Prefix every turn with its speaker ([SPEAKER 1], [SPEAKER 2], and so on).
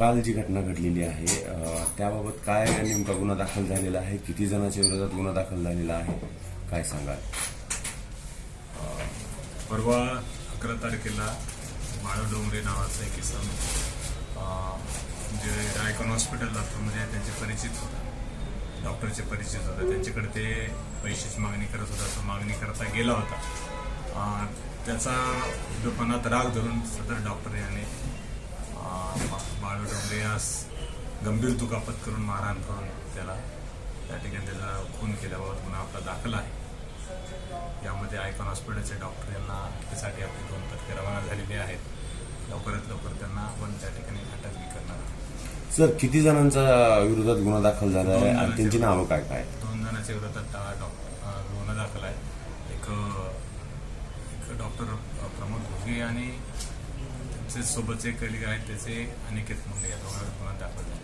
[SPEAKER 1] काल जी घटना घडलेली आहे त्याबाबत काय नेमका गुन्हा दाखल झालेला आहे, किती जणांच्या विरोधात गुन्हा दाखल झालेला आहे, काय सांगाल?
[SPEAKER 2] परवा 11 तारखेला माळव डोंगरे नावाचा एक इसम जे आयकॉन हॉस्पिटल लातूरमध्ये त्यांचे परिचित होता, डॉक्टरचे परिचित होता. त्यांच्याकडे ते पैशाची मागणी करत होता. तो मागणी करता गेला होता. त्याचा दुकानात राग धरून सदर डॉक्टर याने माळव डोंगरे यास गंभीर दुखापत करून मारहाण करून त्याला त्या ठिकाणी त्याचा खून केल्याबाबत गुन्हा आपला दाखल आहे. यामध्ये आयकॉन हॉस्पिटलचे डॉक्टर यांना त्यासाठी आपली 2 पथके रवाना झालेली आहेत. लवकरात लवकर त्यांना आपण त्या ठिकाणी अटक करणार आहोत.
[SPEAKER 1] सर, किती जणांच्या विरोधात गुन्हा दाखल झाला आहे आणि त्यांची नावं काय काय?
[SPEAKER 2] 2 जणांच्या विरोधात गुन्हा दाखल आहे. एक डॉक्टर प्रमोद घोगे आणि त्यांचे सोबतचे कलिग आहेत त्याचे अनिकेत मुंडे, या दोघांवर गुन्हा दाखल झाले.